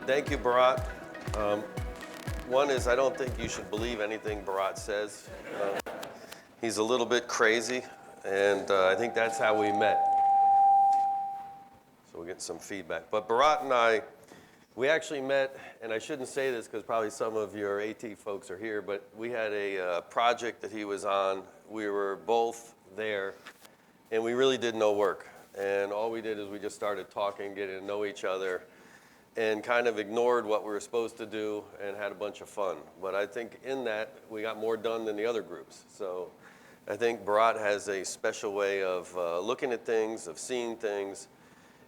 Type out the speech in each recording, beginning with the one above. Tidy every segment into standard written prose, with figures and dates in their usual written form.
Thank you, Bharat. One is I don't think you should believe anything Bharat says. He's a little bit crazy, and I think that's how we met. So we'll get some feedback. But Bharat and I, we actually met, and I shouldn't say this because probably some of your AT folks are here, but we had a project that he was on. We were both there, and we really did no work. And all we did is we just started talking, getting to know each other, and kind of ignored what we were supposed to do and had a bunch of fun. But I think in that, we got more done than the other groups. So I think Bharat has a special way of looking at things, of seeing things,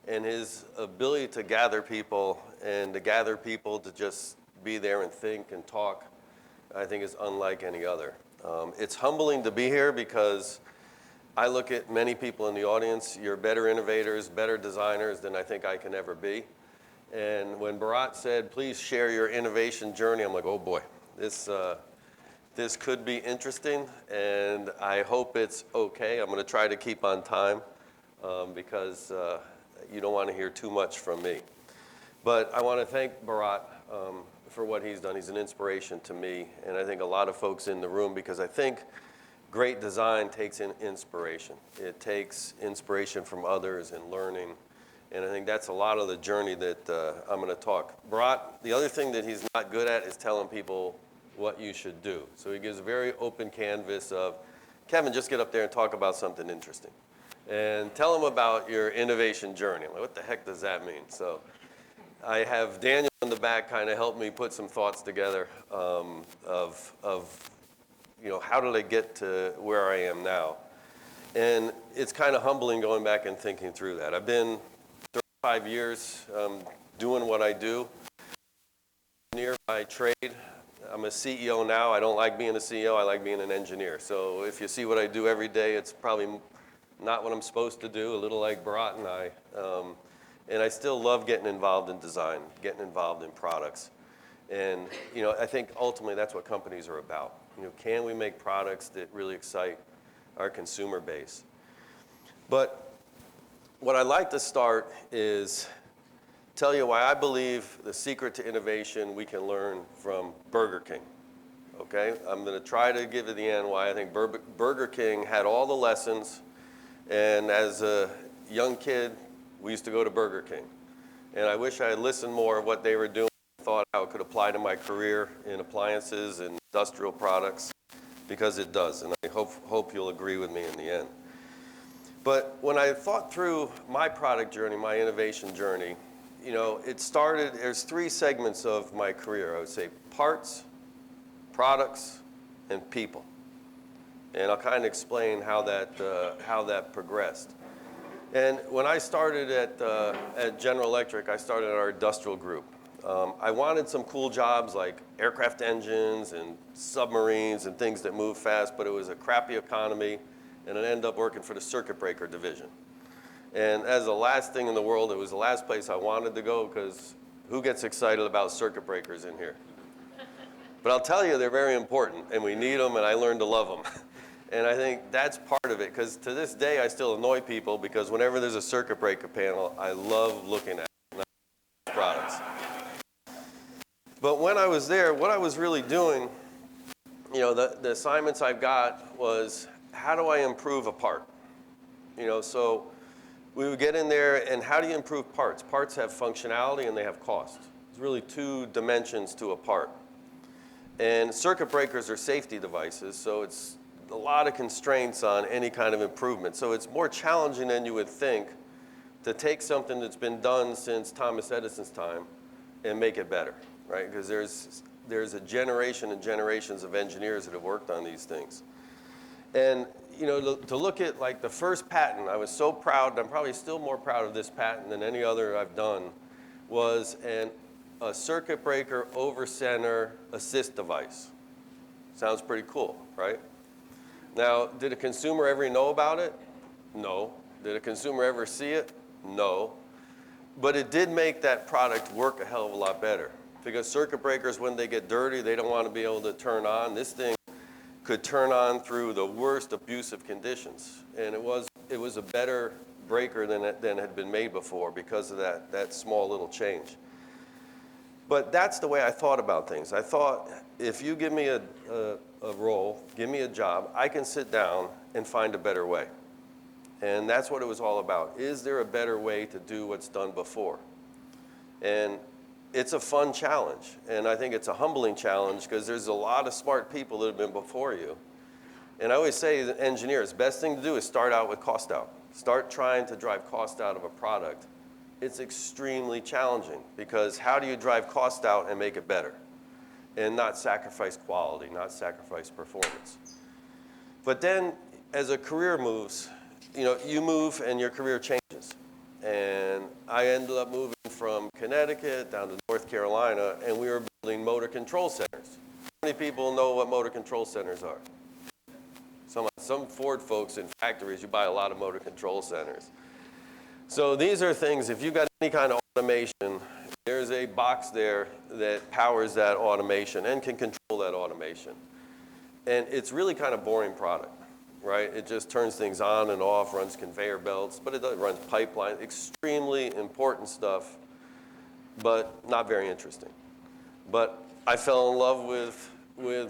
and his ability to gather people and to gather people to just be there and think and talk, I think is unlike any other. It's humbling to be here because I look at many people in the audience, you're better innovators, better designers than I think I can ever be. And when Bharat said, please share your innovation journey, I'm like, oh boy, this could be interesting, and I hope it's okay. I'm going to try to keep on time because you don't want to hear too much from me. But I want to thank Bharat for what he's done. He's an inspiration to me, and I think a lot of folks in the room, because I think great design takes in inspiration. It takes inspiration from others and learning. And I think that's a lot of the journey that I'm going to talk. Bharat, the other thing that he's not good at is telling people what you should do. So he gives a very open canvas of, Kevin, just get up there and talk about something interesting. And tell them about your innovation journey. I'm like, what the heck does that mean? So I have Daniel in the back kind of help me put some thoughts together of how did I get to where I am now? And it's kind of humbling going back and thinking through that. I've been 35 years doing what I do. Engineer by trade. I'm a CEO now. I don't like being a CEO. I like being an engineer. So if you see what I do every day, it's probably not what I'm supposed to do, a little like Bharat and I. And I still love getting involved in design, getting involved in products. And I think ultimately that's what companies are about. Can we make products that really excite our consumer base? But what I'd like to start is tell you why I believe the secret to innovation we can learn from Burger King. Okay? I'm going to try to give you the end why I think Burger King had all the lessons. And as a young kid, we used to go to Burger King. And I wish I had listened more of what they were doing, thought how it could apply to my career in appliances and industrial products, because it does. And I hope you'll agree with me in the end. But when I thought through my product journey, my innovation journey, it started, there's three segments of my career. I would say parts, products, and people. And I'll kind of explain how that progressed. And when I started at General Electric, I started at our industrial group. I wanted some cool jobs like aircraft engines and submarines and things that move fast, but it was a crappy economy, and I ended up working for the circuit breaker division. And as the last thing in the world, it was the last place I wanted to go, because who gets excited about circuit breakers in here? But I'll tell you, they're very important, and we need them, and I learned to love them. And I think that's part of it, because to this day, I still annoy people, because whenever there's a circuit breaker panel, I love looking at products. But when I was there, what I was really doing, the assignments I got was, how do I improve a part? So we would get in there, and how do you improve parts? Parts have functionality and they have cost. There's really two dimensions to a part. And circuit breakers are safety devices, so it's a lot of constraints on any kind of improvement. So it's more challenging than you would think to take something that's been done since Thomas Edison's time and make it better, right? Because there's a generation and generations of engineers that have worked on these things. And to look at like the first patent, I was so proud, and I'm probably still more proud of this patent than any other I've done, was a circuit breaker over center assist device. Sounds pretty cool, right? Now, did a consumer ever know about it? No. Did a consumer ever see it? No. But it did make that product work a hell of a lot better. Because circuit breakers, when they get dirty, they don't want to be able to turn on. This thing could turn on through the worst abusive conditions. And it was a better breaker than had been made before because of that small little change. But that's the way I thought about things. I thought, if you give me a role, give me a job, I can sit down and find a better way. And that's what it was all about. Is there a better way to do what's done before? And it's a fun challenge. And I think it's a humbling challenge because there's a lot of smart people that have been before you. And I always say to engineers, best thing to do is start out with cost out. Start trying to drive cost out of a product. It's extremely challenging because how do you drive cost out and make it better? And not sacrifice quality, not sacrifice performance. But then as a career moves, you move and your career changes. And I ended up moving from Connecticut down to North Carolina, and we were building motor control centers. How many people know what motor control centers are? Some Ford folks in factories, you buy a lot of motor control centers. So these are things, if you've got any kind of automation, there's a box there that powers that automation and can control that automation. And it's really kind of boring product, right? It just turns things on and off, runs conveyor belts, but it runs pipelines, extremely important stuff, but not very interesting. But I fell in love with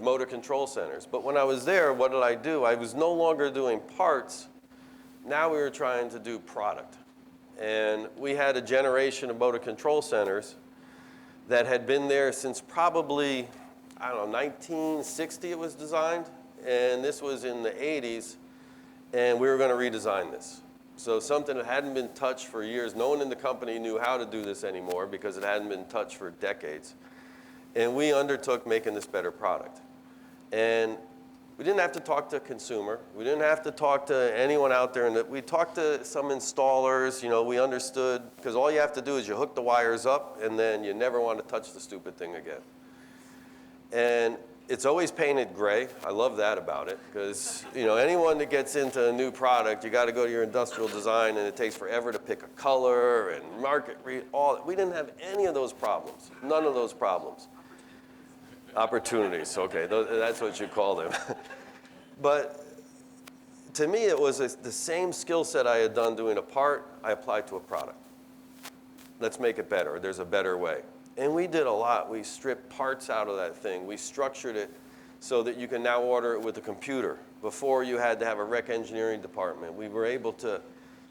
motor control centers. But when I was there, what did I do? I was no longer doing parts. Now we were trying to do product. And we had a generation of motor control centers that had been there since probably, 1960 it was designed. And this was in the 80s. And we were going to redesign this. So something that hadn't been touched for years. No one in the company knew how to do this anymore because it hadn't been touched for decades. And we undertook making this better product. And we didn't have to talk to a consumer. We didn't have to talk to anyone out there. And we talked to some installers. We understood, because all you have to do is you hook the wires up, and then you never want to touch the stupid thing again. And it's always painted gray. I love that about it, because anyone that gets into a new product, you got to go to your industrial design, and it takes forever to pick a color and market read. We didn't have any of those problems. None of those problems. Opportunities, okay, that's what you call them. But to me, it was the same skill set I had done doing a part, I applied to a product. Let's make it better. There's a better way. And we did a lot. We stripped parts out of that thing. We structured it so that you can now order it with a computer. Before, you had to have a rec engineering department. We were able to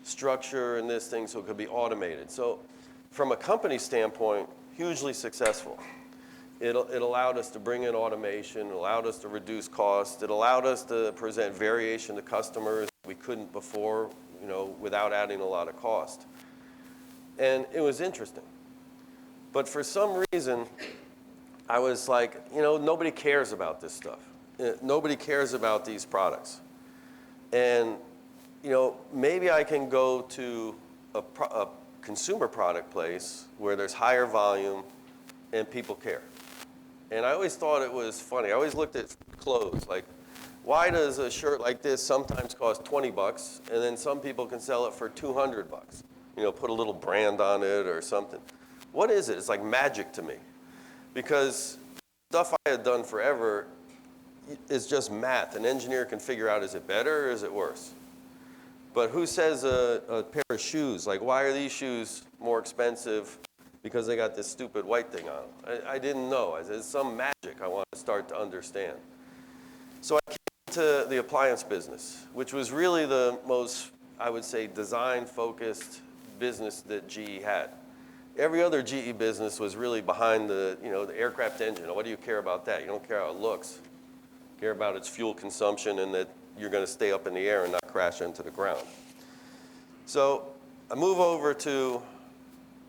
structure in this thing so it could be automated. So from a company standpoint, hugely successful. It allowed us to bring in automation. It allowed us to reduce costs. It allowed us to present variation to customers we couldn't before, without adding a lot of cost. And it was interesting. But for some reason, I was like, nobody cares about this stuff. Nobody cares about these products. And, maybe I can go to a consumer product place where there's higher volume and people care. And I always thought it was funny. I always looked at clothes, like, why does a shirt like this sometimes cost $20 and then some people can sell it for $200? Put a little brand on it or something. What is it? It's like magic to me. Because stuff I had done forever is just math. An engineer can figure out, is it better or is it worse? But who says a pair of shoes, like, why are these shoes more expensive because they got this stupid white thing on them? I didn't know. It's some magic I wanted to start to understand. So I came to the appliance business, which was really the most, I would say, design-focused business that GE had. Every other GE business was really behind the aircraft engine. What do you care about that? You don't care how it looks. You care about its fuel consumption and that you're going to stay up in the air and not crash into the ground. So I move over to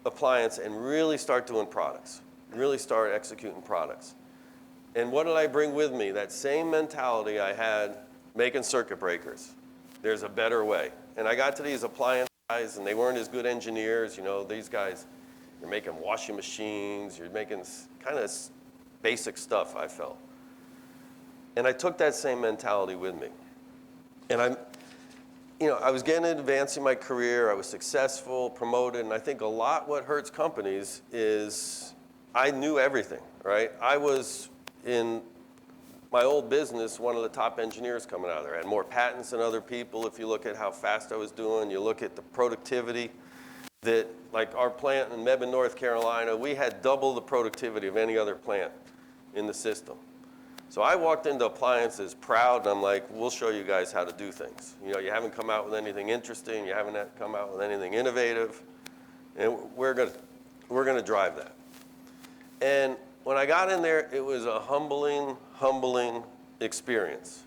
appliance and really start doing products, really start executing products. And what did I bring with me? That same mentality I had making circuit breakers. There's a better way. And I got to these appliance guys, and they weren't as good engineers. These guys, you're making washing machines, you're making kind of basic stuff, I felt. And I took that same mentality with me. And I was getting advanced in my career, I was successful, promoted, and I think a lot what hurts companies is I knew everything, right? I was, in my old business, one of the top engineers coming out of there. I had more patents than other people. If you look at how fast I was doing, you look at the productivity, that, like our plant in Mebane, North Carolina, we had double the productivity of any other plant in the system. So I walked into appliances proud, and I'm like, we'll show you guys how to do things. You know, you haven't come out with anything interesting, you haven't come out with anything innovative, and we're gonna drive that. And when I got in there, it was a humbling experience.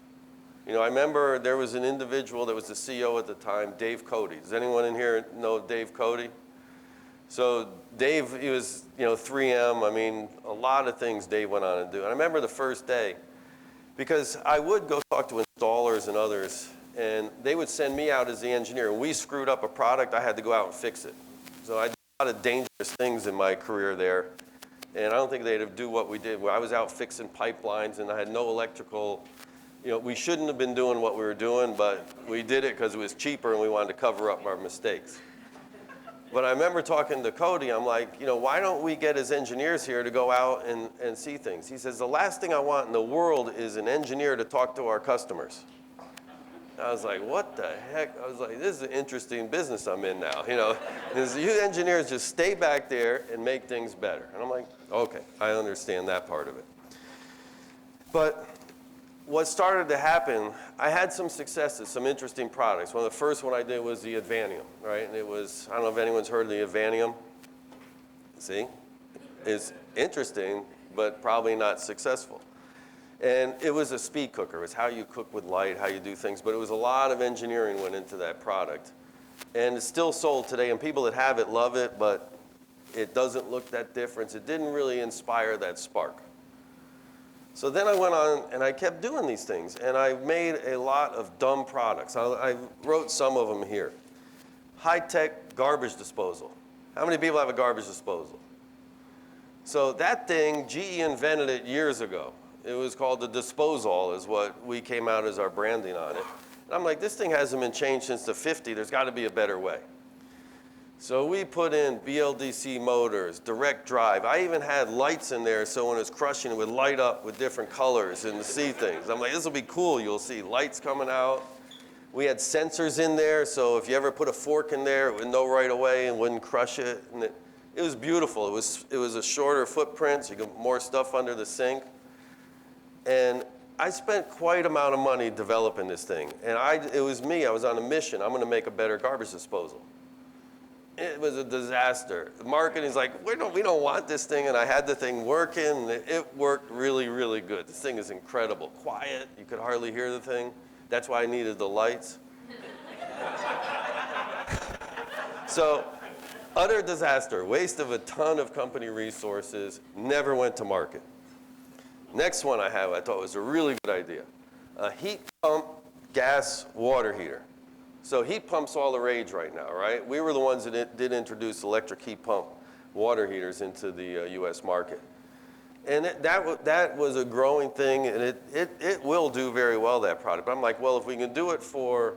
You know, I remember there was an individual that was the CEO at the time, Dave Cody. Does anyone in here know Dave Cody? So Dave, he was, 3M. I mean, a lot of things Dave went on to do. And I remember the first day, because I would go talk to installers and others, and they would send me out as the engineer. When we screwed up a product, I had to go out and fix it. So I did a lot of dangerous things in my career there. And I don't think they'd do what we did. I was out fixing pipelines, and I had no electrical. We shouldn't have been doing what we were doing, but we did it because it was cheaper, and we wanted to cover up our mistakes. But I remember talking to Cody, I'm like, why don't we get as engineers here to go out and see things? He says, the last thing I want in the world is an engineer to talk to our customers. I was like, what the heck? I was like, this is an interesting business I'm in now. You engineers just stay back there and make things better. And I'm like, okay, I understand that part of it. But what started to happen, I had some successes, some interesting products. One of the first one I did was the Advanium, right? And it was, I don't know if anyone's heard of the Advanium. See? It's interesting, but probably not successful. And it was a speed cooker. It was how you cook with light, how you do things. But it was a lot of engineering went into that product. And it's still sold today, and people that have it love it, but it doesn't look that different. It didn't really inspire that spark. So then I went on and I kept doing these things, and I made a lot of dumb products. I wrote some of them here. High-tech garbage disposal. How many people have a garbage disposal? So that thing, GE invented it years ago. It was called the Disposal is what we came out as our branding on it. And I'm like, this thing hasn't been changed since the 50s. There's got to be a better way. So we put in BLDC motors, direct drive. I even had lights in there so when it was crushing, it would light up with different colors and see things. I'm like, this will be cool. You'll see lights coming out. We had sensors in there, so if you ever put a fork in there, it would know right away and wouldn't crush it. And it was beautiful. It was a shorter footprint, so you could more stuff under the sink. And I spent quite an amount of money developing this thing. And it was me. I was on a mission. I'm going to make a better garbage disposal. It was a disaster. The marketing's like, we don't want this thing, and I had the thing working, and it worked really, really good. This thing is incredible. Quiet, you could hardly hear the thing. That's why I needed the lights. So, utter disaster, waste of a ton of company resources, never went to market. Next one I thought was a really good idea. A heat pump gas water heater. So heat pumps all the rage right now, right? We were the ones that did introduce electric heat pump water heaters into the US market. And that was a growing thing, and it will do very well, that product. But I'm like, well, if we can do it for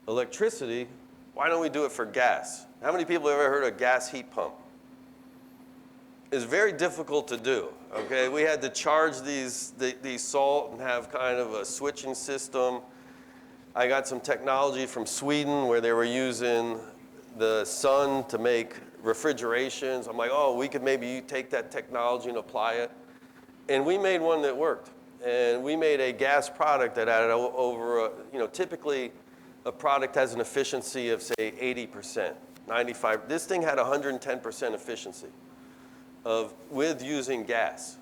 electricity, why don't we do it for gas? How many people have ever heard of a gas heat pump? It's very difficult to do, okay? We had to charge these salt and have kind of a switching system. I got some technology from Sweden where they were using the sun to make refrigerations. I'm like, oh, we could maybe take that technology and apply it. And we made one that worked. And we made a gas product that added over, typically a product has an efficiency of, say, 80%, 95%. This thing had 110% efficiency with using gas.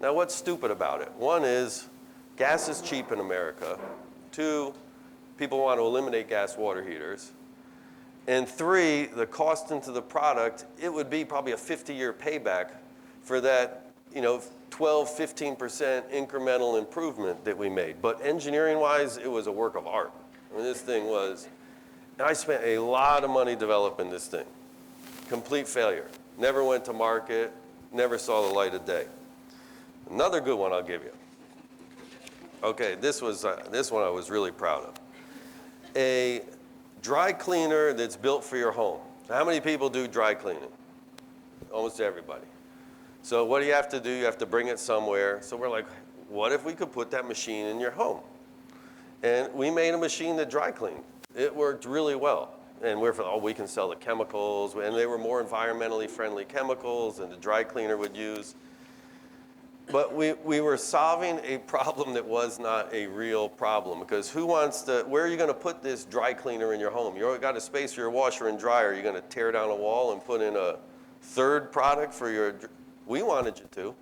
Now, what's stupid about it? One is gas is cheap in America. Two, people want to eliminate gas water heaters. And three, the cost into the product, it would be probably a 50-year payback for that, 12, 15% incremental improvement that we made. But engineering-wise, it was a work of art. I mean, this thing was, and I spent a lot of money developing this thing. Complete failure. Never went to market, never saw the light of day. Another good one I'll give you. Okay, this one I was really proud of. A dry cleaner that's built for your home. How many people do dry cleaning? Almost everybody. So what do you have to do? You have to bring it somewhere. So we're like, what if we could put that machine in your home? And we made a machine that dry cleaned. It worked really well. And we can sell the chemicals, and they were more environmentally friendly chemicals than the dry cleaner would use. But we were solving a problem that was not a real problem, because where are you going to put this dry cleaner in your home? You got a space for your washer and dryer. You're going to tear down a wall and put in a third product for we wanted you to,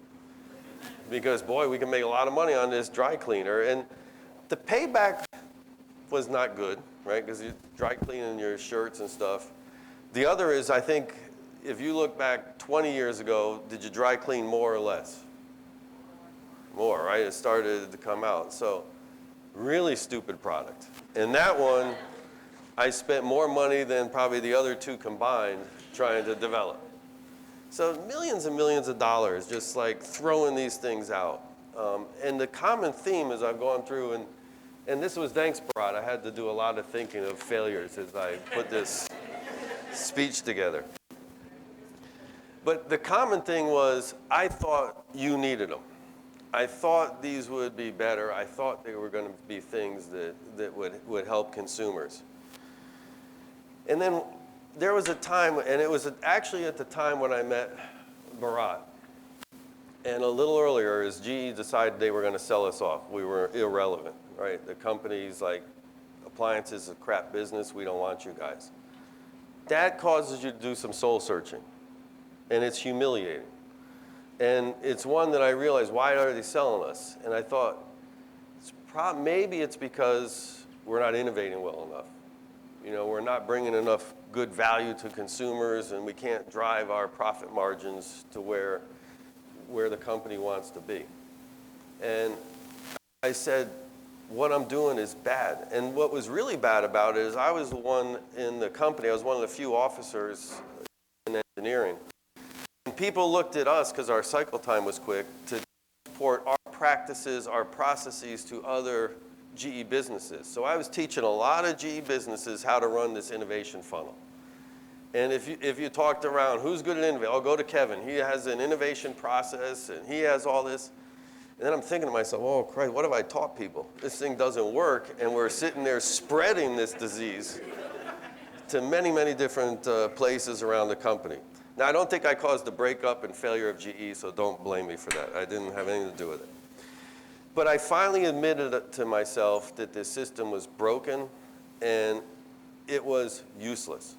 because boy, we can make a lot of money on this dry cleaner. And the payback was not good, right? Because you're dry cleaning your shirts and stuff. The other is, I think, if you look back 20 years ago, did you dry clean more or less? More, right? It started to come out. So really stupid product. And that one, I spent more money than probably the other two combined trying to develop. So millions and millions of dollars just like throwing these things out. And the common theme as I've gone through, and this was thanks, Bharat, I had to do a lot of thinking of failures as I put this speech together. But the common thing was, I thought you needed them. I thought these would be better. I thought they were going to be things that would help consumers. And then there was a time, and it was actually at the time when I met Bharat. And a little earlier, as GE decided they were going to sell us off. We were irrelevant, right? The company's like, appliances is a crap business. We don't want you guys. That causes you to do some soul searching. And it's humiliating. And it's one that I realized, why are they selling us? And I thought, maybe it's because we're not innovating well enough. You know, we're not bringing enough good value to consumers, and we can't drive our profit margins to where the company wants to be. And I said, what I'm doing is bad. And what was really bad about it is I was the one in the company, I was one of the few officers in engineering. And people looked at us, because our cycle time was quick, to support our practices, our processes to other GE businesses. So I was teaching a lot of GE businesses how to run this innovation funnel. And if you talked around, who's good at innovation? I'll go to Kevin. He has an innovation process, and he has all this. And then I'm thinking to myself, oh, Christ, what have I taught people? This thing doesn't work, and we're sitting there spreading this disease to many, many different places around the company. Now, I don't think I caused the breakup and failure of GE, so don't blame me for that. I didn't have anything to do with it. But I finally admitted to myself that this system was broken, and it was useless.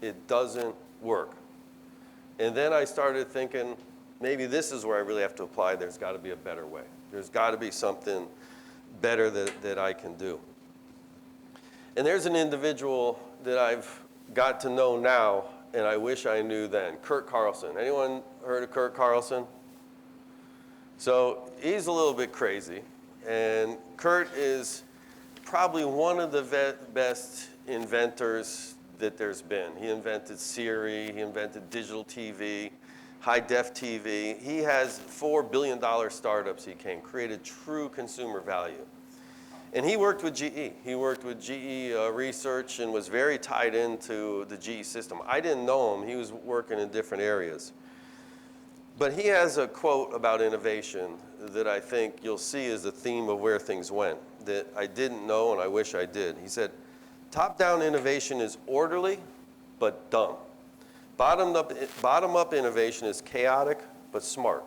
It doesn't work. And then I started thinking, maybe this is where I really have to apply. There's got to be a better way. There's got to be something better that I can do. And there's an individual that I've got to know now, and I wish I knew then, Kurt Carlson. Anyone heard of Kurt Carlson? So he's a little bit crazy, and Kurt is probably one of the best inventors that there's been. He invented Siri, he invented digital TV, high-def TV. He has $4 billion startups he created true consumer value. And he worked with GE. He worked with GE Research and was very tied into the GE system. I didn't know him. He was working in different areas. But he has a quote about innovation that I think you'll see is the theme of where things went, that I didn't know and I wish I did. He said, top-down innovation is orderly but dumb. Bottom-up innovation is chaotic but smart.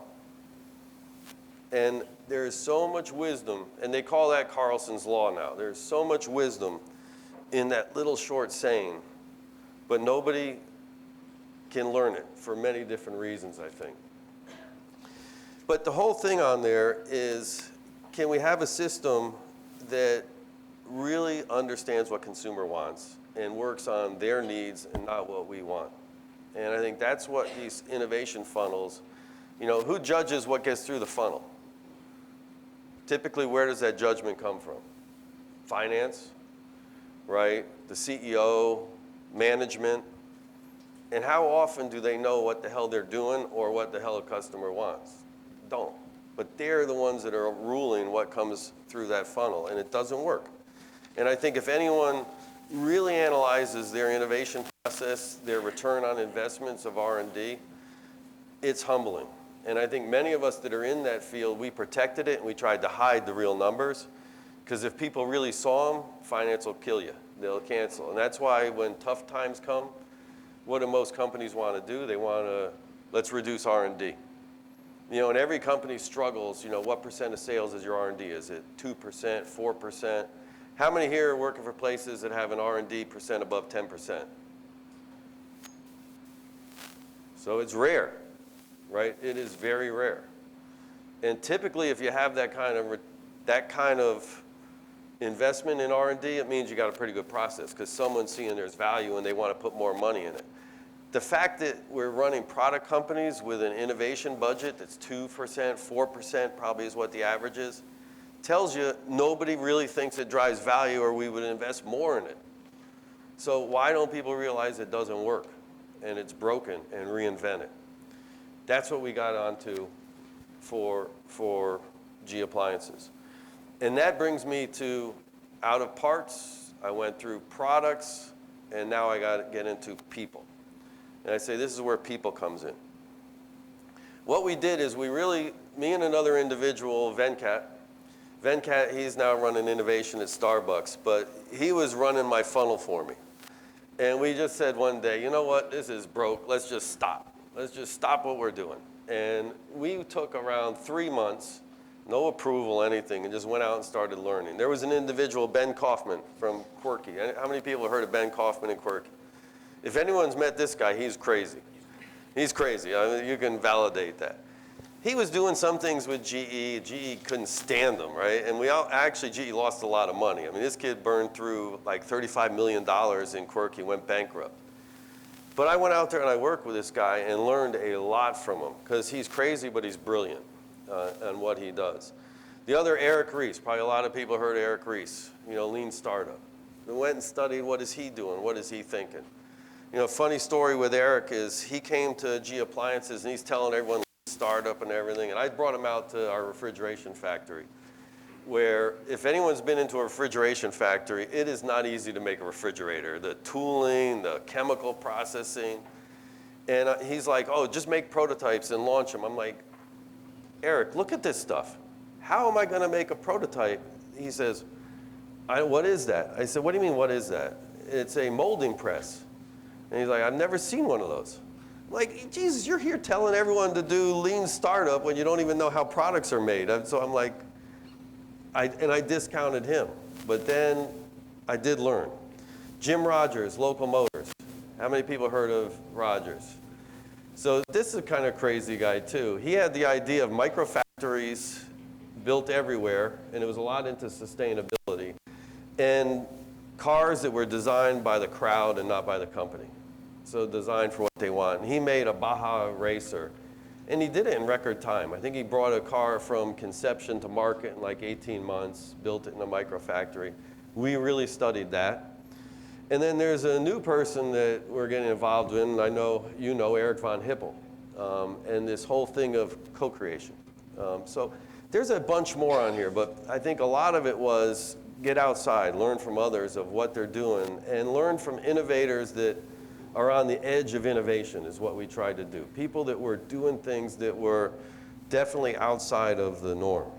And there is so much wisdom, and they call that Carlson's Law now. There's so much wisdom in that little short saying, but nobody can learn it for many different reasons, I think. But the whole thing on there is, can we have a system that really understands what consumer wants and works on their needs and not what we want? And I think that's what these innovation funnels, you know, who judges what gets through the funnel? Typically, where does that judgment come from? Finance, right? The CEO, management. And how often do they know what the hell they're doing or what the hell a customer wants? Don't. But they're the ones that are ruling what comes through that funnel, and it doesn't work. And I think if anyone really analyzes their innovation process, their return on investments of R&D, it's humbling. And I think many of us that are in that field, we protected it and we tried to hide the real numbers, because if people really saw them, finance will kill you. They'll cancel. And that's why when tough times come, what do most companies want to do? They want to, let's reduce R&D. You know, and every company struggles, you know, what percent of sales is your R&D? Is it 2%, 4%? How many here are working for places that have an R&D percent above 10%? So it's rare, right? It is very rare. And typically, if you have that kind of investment in R&D, it means you got a pretty good process because someone's seeing there's value and they want to put more money in it. The fact that we're running product companies with an innovation budget that's 2%, 4% probably is what the average is, tells you nobody really thinks it drives value or we would invest more in it. So why don't people realize it doesn't work and it's broken and reinvent it? That's what we got onto for G Appliances. And that brings me to out of parts. I went through products, and now I got to get into people. And I say this is where people comes in. What we did is me and another individual, Venkat, he's now running innovation at Starbucks, but he was running my funnel for me. And we just said one day, you know what, this is broke, let's just stop. Let's just stop what we're doing. And we took around 3 months, no approval, anything, and just went out and started learning. There was an individual, Ben Kaufman from Quirky. How many people have heard of Ben Kaufman and Quirky? If anyone's met this guy, he's crazy. He's crazy. I mean, you can validate that. He was doing some things with GE. GE couldn't stand him, right? And actually, GE lost a lot of money. I mean, this kid burned through like $35 million in Quirky, went bankrupt. But I went out there and I worked with this guy and learned a lot from him because he's crazy, but he's brilliant on what he does. The other, Eric Ries, probably a lot of people heard of Eric Ries, you know, lean startup. We went and studied what is he doing, what is he thinking. You know, funny story with Eric is he came to G Appliances and he's telling everyone startup and everything, and I brought him out to our refrigeration factory, where if anyone's been into a refrigeration factory, it is not easy to make a refrigerator. The tooling, the chemical processing, and he's like, oh, just make prototypes and launch them. I'm like, Eric, look at this stuff. How am I going to make a prototype? He says, what is that? I said, what do you mean, what is that? It's a molding press. And he's like, I've never seen one of those. I'm like, Jesus, you're here telling everyone to do lean startup when you don't even know how products are made. And so I'm like, I discounted him. But then I did learn. Jim Rogers, Local Motors. How many people heard of Rogers? So this is a kind of crazy guy too. He had the idea of microfactories built everywhere, and it was a lot into sustainability. And cars that were designed by the crowd and not by the company. So designed for what they want. And he made a Baja racer, and he did it in record time. I think he brought a car from conception to market in like 18 months, built it in a microfactory. We really studied that. And then there's a new person that we're getting involved in, and I know you know Eric von Hippel, and this whole thing of co-creation. So there's a bunch more on here, but I think a lot of it was get outside, learn from others of what they're doing, and learn from innovators that are on the edge of innovation is what we tried to do. People that were doing things that were definitely outside of the norm.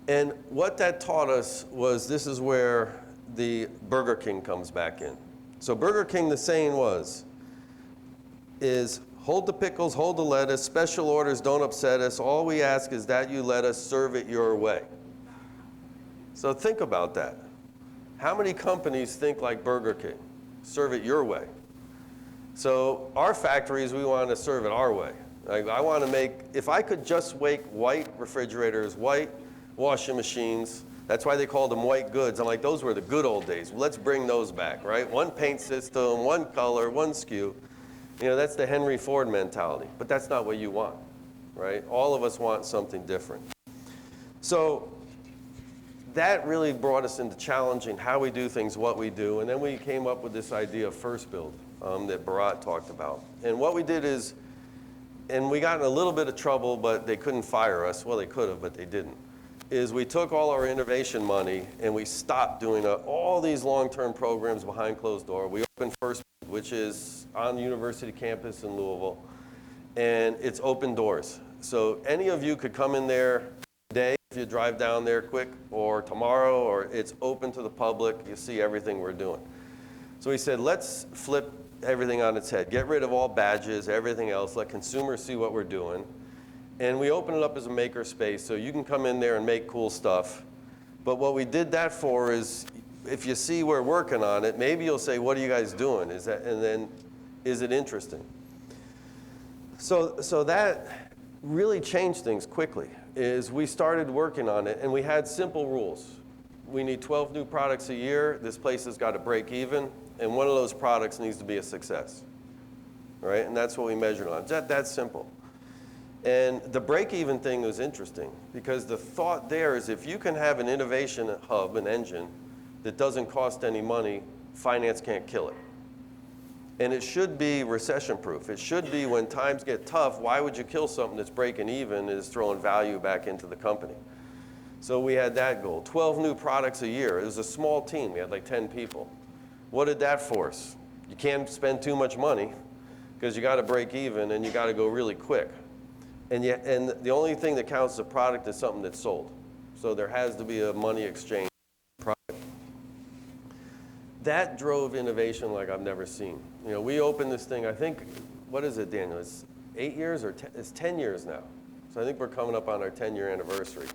And what that taught us was this is where the Burger King comes back in. So Burger King, the saying is hold the pickles, hold the lettuce, special orders don't upset us. All we ask is that you let us serve it your way. So think about that. How many companies think like Burger King? Serve it your way. So our factories, we want to serve it our way. Like I want to make, if I could just make white refrigerators, white washing machines, that's why they called them white goods. I'm like, those were the good old days. Let's bring those back, right? One paint system, one color, one SKU. You know, that's the Henry Ford mentality. But that's not what you want, right? All of us want something different. So that really brought us into challenging how we do things, what we do. And then we came up with this idea of first build that Bharat talked about. And what we did is, and we got in a little bit of trouble, but they couldn't fire us. Well, they could have, but they didn't. Is we took all our innovation money and we stopped doing all these long-term programs behind closed door. We opened First, which is on the university campus in Louisville, and it's open doors. So any of you could come in there today if you drive down there quick, or tomorrow, or it's open to the public. You see everything we're doing. So we said, let's flip everything on its head. Get rid of all badges, everything else. Let consumers see what we're doing. And we open it up as a maker space, so you can come in there and make cool stuff. But what we did that for is, if you see we're working on it, maybe you'll say, what are you guys doing? And then, is it interesting? So that really changed things quickly, is we started working on it, and we had simple rules. We need 12 new products a year. This place has got to break even, and one of those products needs to be a success, right? And that's what we measured on. That's simple. And the break-even thing was interesting, because the thought there is if you can have an innovation hub, an engine, that doesn't cost any money, finance can't kill it. And it should be recession-proof. It should be, when times get tough, why would you kill something that's breaking even, is throwing value back into the company? So we had that goal. 12 new products a year. It was a small team. We had like 10 people. What did that force? You can't spend too much money, because you got to break even, and you got to go really quick. And the only thing that counts as a product is something that's sold. So there has to be a money exchange product. That drove innovation like I've never seen. You know, we opened this thing, I think, what is it, Daniel? It's 8 years or it's 10 years now. So I think we're coming up on our 10-year anniversary.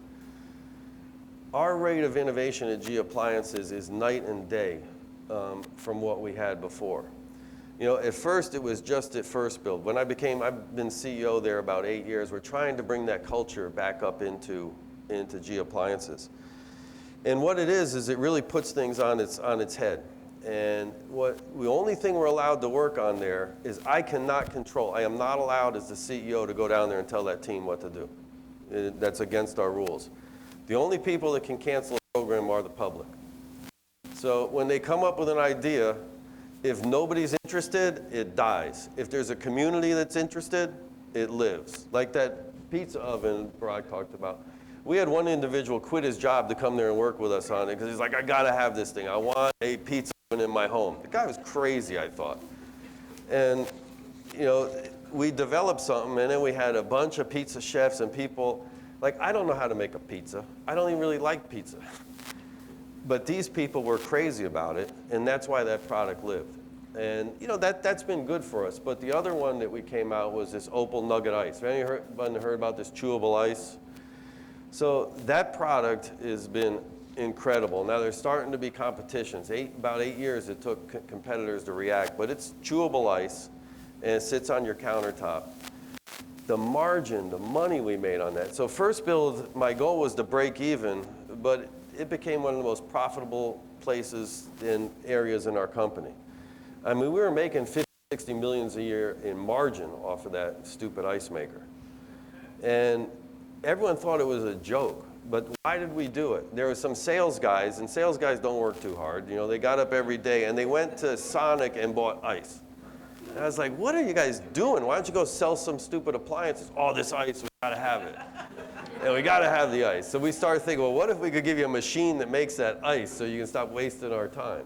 Our rate of innovation at G Appliances is night and day from what we had before. You know, at first it was just at First Build. When I've been CEO there about 8 years. We're trying to bring that culture back up into G Appliances. And what it is it really puts things on its head. And the only thing we're allowed to work on there is I am not allowed as the CEO to go down there and tell that team what to do. That's against our rules. The only people that can cancel a program are the public. So when they come up with an idea, if nobody's interested, it dies. If there's a community that's interested, it lives. Like that pizza oven Parag talked about. We had one individual quit his job to come there and work with us on it, because he's like, I gotta have this thing. I want a pizza oven in my home. The guy was crazy, I thought. And you know, we developed something, and then we had a bunch of pizza chefs and people. Like, I don't know how to make a pizza. I don't even really like pizza. But these people were crazy about it, and that's why that product lived. And you know, that's been good for us. But the other one that we came out was this Opal Nugget Ice. Have anyone heard about this chewable ice? So that product has been incredible. Now there's starting to be competitions. About 8 years it took competitors to react, but it's chewable ice, and it sits on your countertop. The margin, the money we made on that. So First Build, my goal was to break even, but it became one of the most profitable places in areas in our company. I mean, we were making 50, 60 millions a year in margin off of that stupid ice maker. And everyone thought it was a joke, but why did we do it? There were some sales guys, and sales guys don't work too hard. You know, they got up every day, and they went to Sonic and bought ice. And I was like, what are you guys doing? Why don't you go sell some stupid appliances? Oh, this ice, we gotta have it. And we gotta have the ice. So we started thinking, well, what if we could give you a machine that makes that ice so you can stop wasting our time?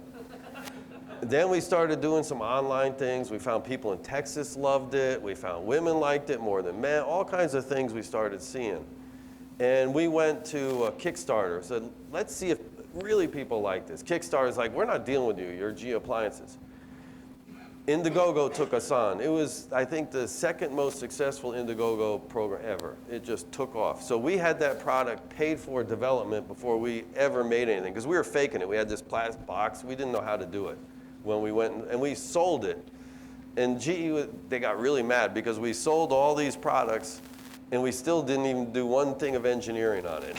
Then we started doing some online things. We found people in Texas loved it. We found women liked it more than men. All kinds of things we started seeing. And we went to a Kickstarter. Said, let's see if really people like this. Kickstarter's like, we're not dealing with you. You're G Appliances. Indiegogo took us on. It was, I think, the second most successful Indiegogo program ever. It just took off. So we had that product paid for development before we ever made anything, because we were faking it. We had this plastic box. We didn't know how to do it. When we went and we sold it. And GE, they got really mad because we sold all these products and we still didn't even do one thing of engineering on it.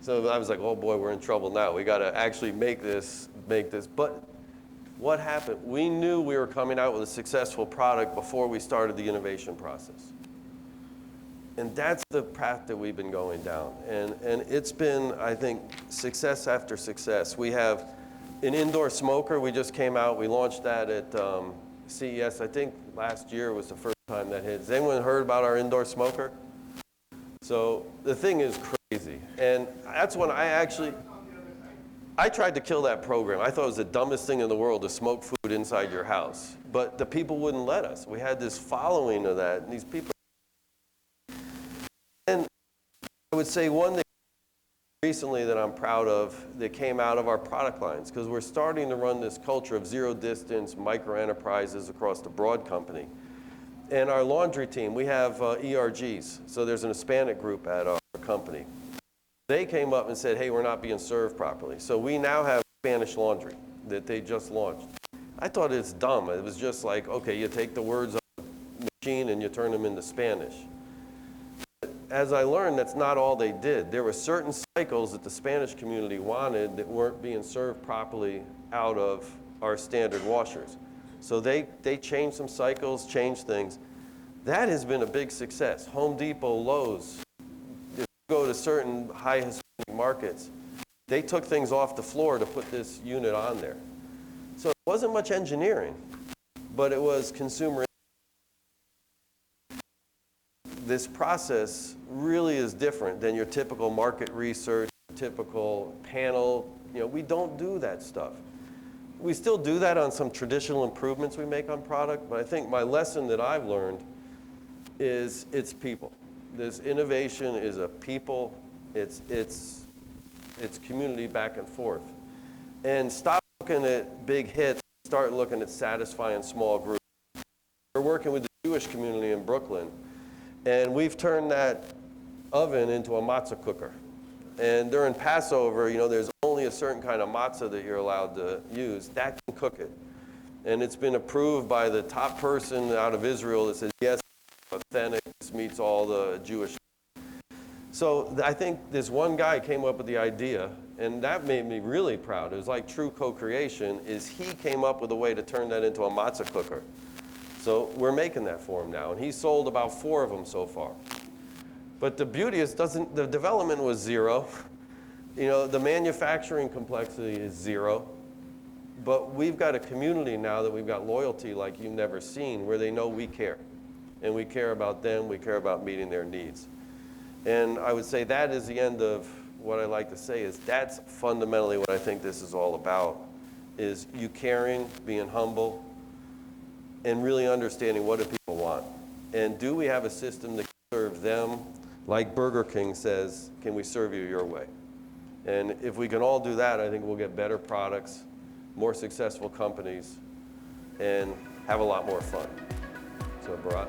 So I was like, oh boy, we're in trouble now. We got to actually make this. But what happened? We knew we were coming out with a successful product before we started the innovation process. And that's the path that we've been going down. And it's been, I think, success after success. We have an indoor smoker. We just came out. We launched that at CES. I think last year was the first time that hit. Has anyone heard about our indoor smoker? So the thing is crazy. And that's when I tried to kill that program. I thought it was the dumbest thing in the world to smoke food inside your house. But the people wouldn't let us. We had this following of that. And these people. And I would say one thing recently that I'm proud of that came out of our product lines, because we're starting to run this culture of zero distance micro enterprises across the broad company. And our laundry team, we have ERGs, so there's an Hispanic group at our company. They came up and said, hey, we're not being served properly. So we now have Spanish laundry that they just launched. I thought it's dumb. It was just like, okay, you take the words of the machine and you turn them into Spanish. But as I learned, that's not all they did. There were certain cycles that the Spanish community wanted that weren't being served properly out of our standard washers. So they changed some cycles, changed things. That has been a big success. Home Depot, Lowe's, if you go to certain high Hispanic markets, they took things off the floor to put this unit on there. So it wasn't much engineering, but it was consumer. This process really is different than your typical market research, typical panel. You know, we don't do that stuff. We still do that on some traditional improvements we make on product, but I think my lesson that I've learned is it's people. This innovation is a people, it's community back and forth. And stop looking at big hits, start looking at satisfying small groups. We're working with the Jewish community in Brooklyn, and we've turned that oven into a matzah cooker. And during Passover, you know, there's only a certain kind of matzah that you're allowed to use. That can cook it. And it's been approved by the top person out of Israel that says, yes, authentic, this meets all the Jewish. So I think this one guy came up with the idea, and that made me really proud. It was like true co-creation, is he came up with a way to turn that into a matzah cooker. So we're making that for him now, and he sold about 4 of them so far. But the beauty is the development was 0. You know, the manufacturing complexity is 0. But we've got a community now that we've got loyalty like you've never seen, where they know we care. And we care about them, we care about meeting their needs. And I would say that is the end of what I like to say is that's fundamentally what I think this is all about, is you caring, being humble, and really understanding what do people want. And do we have a system that can serve them? Like Burger King says, can we serve you your way? And if we can all do that, I think we'll get better products, more successful companies, and have a lot more fun. So, Bharat.